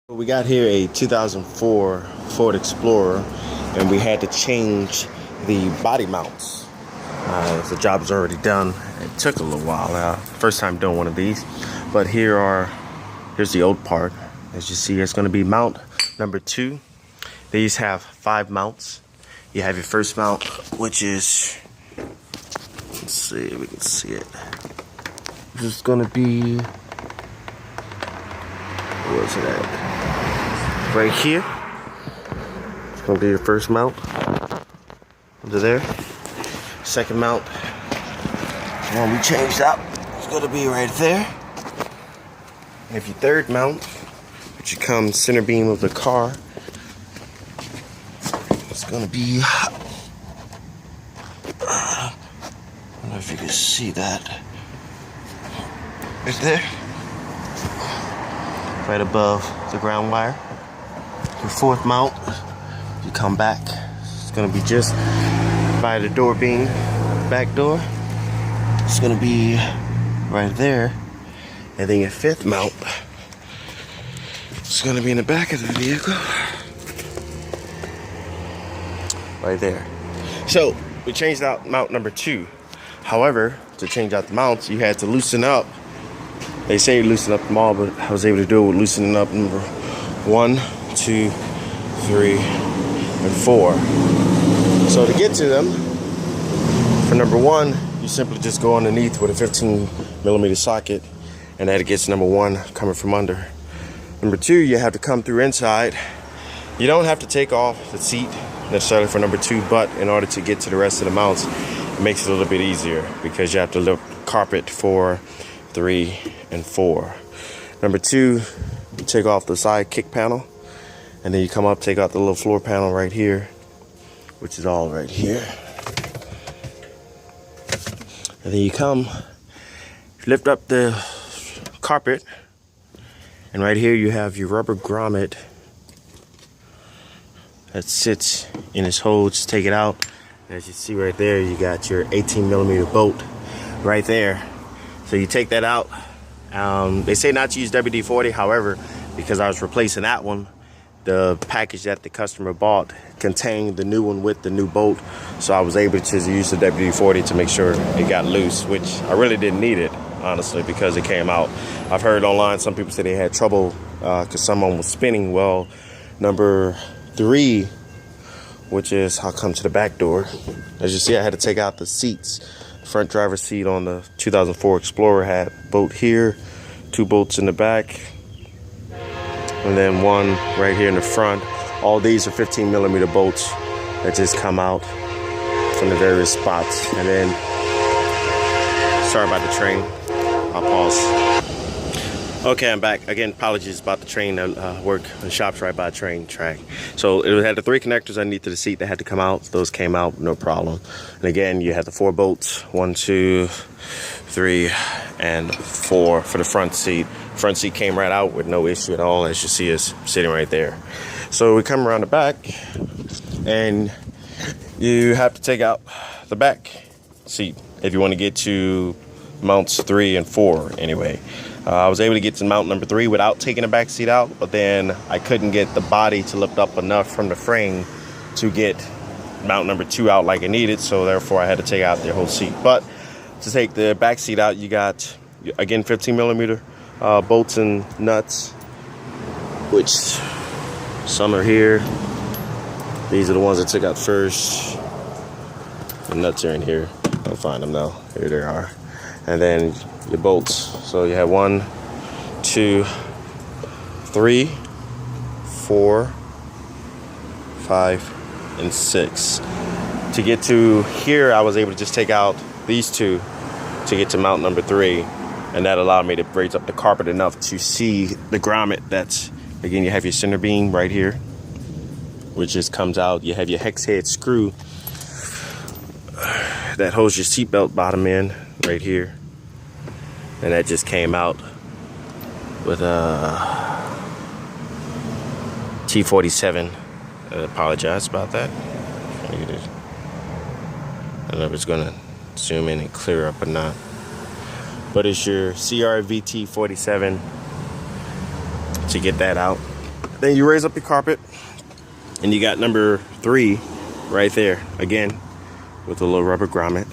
We got here a 2004 Ford Explorer, and we had to change the body mounts. The job was already done. It took a little while. First time doing one of these, but here's the old part. As you see, it's going to be mount number 2. These have 5 mounts. You have your first mount, which is, let's see if we can see it. This is going to be, where's it at? Right here. It's going to be your first mount. Under there. Second mount, one we changed out, it's going to be right there. And if your third mount, which comes center beam of the car, it's going to be, I don't know if you can see that, right there, right above the ground wire. Your fourth mount, you come back, it's going to be just by the door beam, back door. It's going to be right there. And then your fifth mount, it's going to be in the back of the vehicle, right there. So we changed out mount number 2. However, to change out the mounts, you had to loosen up. They say loosen up them all, but I was able to do it with loosening up number 1, 2, 3, and 4. So to get to them, for number 1, you simply just go underneath with a 15mm socket, and that gets number 1 coming from under. Number 2, you have to come through inside. You don't have to take off the seat necessarily for number 2, but in order to get to the rest of the mounts, it makes it a little bit easier because you have to lift carpet for 3 and 4. Number 2, you take off the side kick panel, and then you come up, take out the little floor panel right here, which is all right here. And then you come, lift up the carpet, and right here you have your rubber grommet that sits in its hole. Just take it out. As you see right there, you got your 18mm bolt right there. So you take that out. They say not to use WD-40, however, because I was replacing that one, the package that the customer bought contained the new one with the new bolt, so I was able to use the WD-40 to make sure it got loose, which I really didn't need it, honestly, because it came out. I've heard online some people say they had trouble because someone was spinning. Well, number 3, which is, I'll come to the back door. As you see, I had to take out the seats. The front driver's seat on the 2004 Explorer had a bolt here, 2 bolts in the back, and then 1 right here in the front. All these are 15mm bolts that just come out from the various spots. And then, sorry about the train, I'll pause. Okay, I'm back. Again, apologies about the train. Work and shops right by a train track. So it had the 3 connectors underneath the seat that had to come out. Those came out, no problem. And again, you had the 4 bolts, 1, 2, 3, and 4 for the front seat. Front seat came right out with no issue at all, as you see is sitting right there. So we come around the back, and you have to take out the back seat if you want to get to mounts 3 and 4 anyway. I was able to get to mount number 3 without taking the back seat out, but then I couldn't get the body to lift up enough from the frame to get mount number 2 out like I needed, so therefore I had to take out the whole seat. But to take the back seat out, you got, again, 15mm bolts and nuts, which some are here. These are the ones I took out first. The nuts are in here. I'll find them now. Here they are. And then your bolts. So you have 1, 2, 3, 4, 5, and 6. To get to here, I was able to just take out these 2 to get to mount number 3. And that allowed me to raise up the carpet enough to see the grommet. That's, again, you have your center beam right here, which just comes out. You have your hex head screw that holds your seatbelt bottom in right here. And that just came out with a T47. I apologize about that. I don't know if it's going to zoom in and clear up or not. But it's your CRVT 47 to get that out. Then you raise up your carpet, and you got number 3 right there again with a little rubber grommet.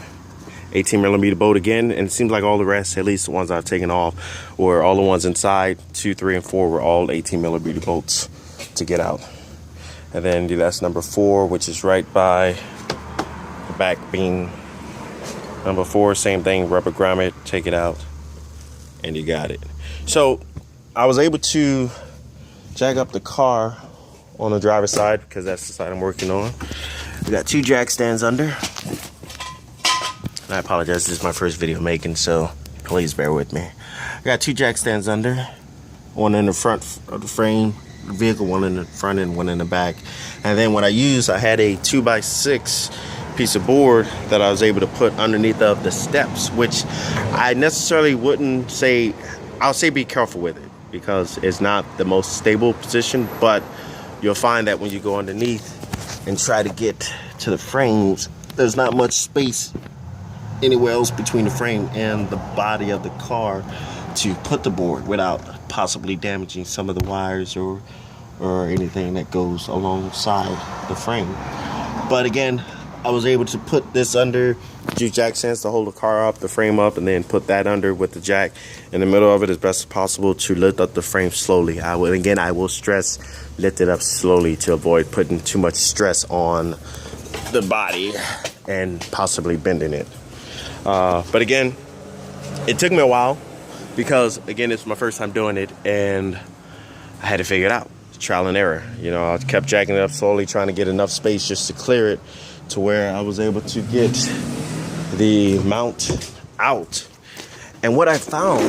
18mm bolt again, and it seems like all the rest, at least the ones I've taken off, or all the ones inside 2, 3, and 4 were all 18mm bolts to get out. And then that's number 4, which is right by the back beam. Number 4, same thing, rubber grommet, take it out, and you got it. So I was able to jack up the car on the driver's side, because that's the side I'm working on. We got 2 jack stands under. I apologize, this is my first video making, so please bear with me. I got 2 jack stands under, one in the front of the frame vehicle, one in the front and one in the back. And then what I used, I had a 2x6 piece of board that I was able to put underneath of the steps, which I necessarily wouldn't say, I'll say be careful with it, because it's not the most stable position, but you'll find that when you go underneath and try to get to the frames, there's not much space anywhere else between the frame and the body of the car to put the board without possibly damaging some of the wires or anything that goes alongside the frame. But again, I was able to put this under 2 jack stands to hold the car up, the frame up, and then put that under with the jack in the middle of it as best as possible to lift up the frame slowly. I will stress lift it up slowly to avoid putting too much stress on the body and possibly bending it. But again, it took me a while, because again, it's my first time doing it, and I had to figure it out. Trial and error. You know, I kept jacking it up slowly, trying to get enough space just to clear it to where I was able to get the mount out. And what I found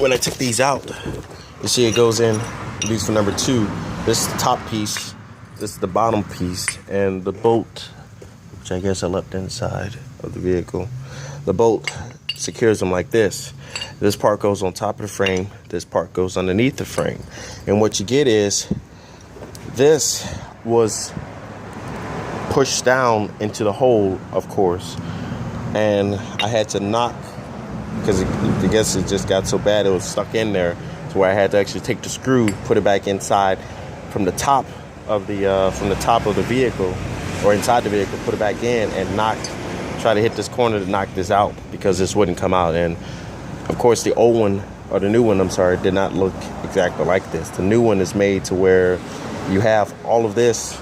when I took these out, you see it goes in, at least for number 2, this is the top piece, this is the bottom piece, and the bolt, which I guess I left inside of the vehicle, the bolt secures them like this. This part goes on top of the frame, this part goes underneath the frame. And what you get is, this was pushed down into the hole, of course, and I had to knock, because I guess it just got so bad it was stuck in there, to where I had to actually take the screw, put it back inside from the top of the vehicle, or inside the vehicle, put it back in and try to hit this corner to knock this out, because this wouldn't come out. And of course the old one, or the new one, I'm sorry, did not look exactly like this. The new one is made to where you have all of this,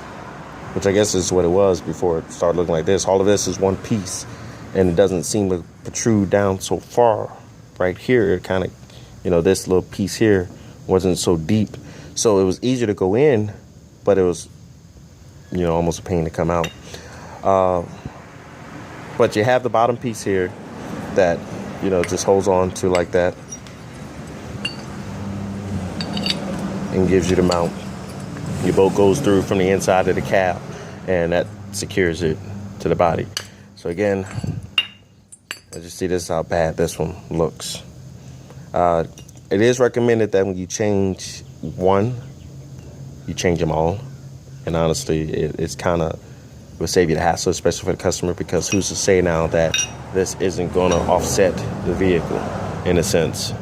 which I guess is what it was before it started looking like this. All of this is one piece, and it doesn't seem to protrude down so far. Right here, it kind of, this little piece here wasn't so deep, so it was easier to go in, but it was, almost a pain to come out. But you have the bottom piece here that, just holds on to like that and gives you the mount. Your bolt goes through from the inside of the cab, and that secures it to the body. So again, as you see, this is how bad this one looks. It is recommended that when you change one, you change them all. And honestly, it's kind of will save you the hassle, especially for the customer, because who's to say now that this isn't going to offset the vehicle in a sense?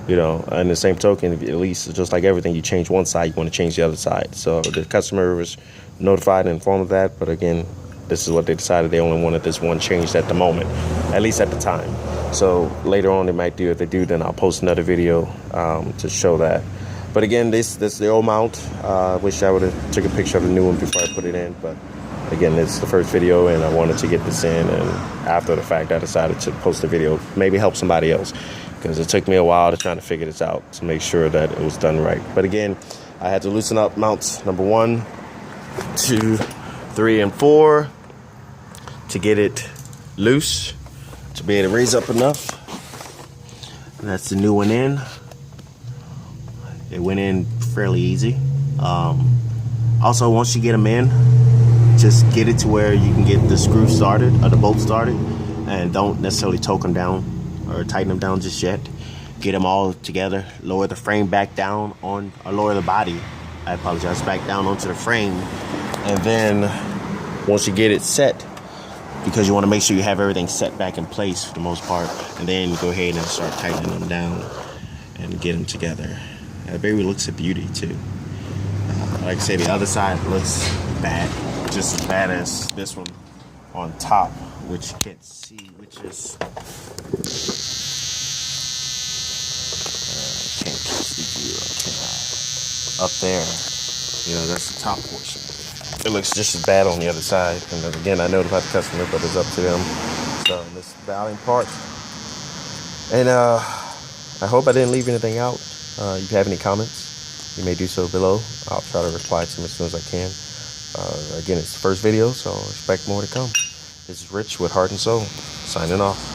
And the same token, at least just like everything, you change one side, you want to change the other side. So the customer was notified and informed of that, but again, this is what they decided. They only wanted this one changed at the moment, at least at the time. So later on they might do. If they do, then I'll post another video to show that. But again, this is the old mount. I wish I would have took a picture of the new one before I put it in, but again, it's the first video and I wanted to get this in, and after the fact I decided to post the video, maybe help somebody else, because it took me a while to try to figure this out to make sure that it was done right. But again, I had to loosen up mounts number 1, 2, 3, and 4 to get it loose, to be able to raise up enough. And that's the new one in. It went in fairly easy. Also, once you get them in, just get it to where you can get the screw started or the bolt started, and don't necessarily torque them down or tighten them down just yet. Get them all together, lower the frame back down on, or lower the body, I apologize, back down onto the frame. And then once you get it set, because you want to make sure you have everything set back in place for the most part, and then go ahead and start tightening them down and get them together. That baby looks a beauty too. Like I say, the other side looks bad, just as bad as this one on top, which you can't see, which is can't catch the view, up there. You know, that's the top portion. It looks just as bad on the other side. And then again, I notified the customer, but it's up to them. So this is the valiant part. And I hope I didn't leave anything out. If you have any comments, you may do so below. I'll try to reply to them as soon as I can. Again, it's the first video, so expect more to come. This is Rich with Heart and Soul, signing off.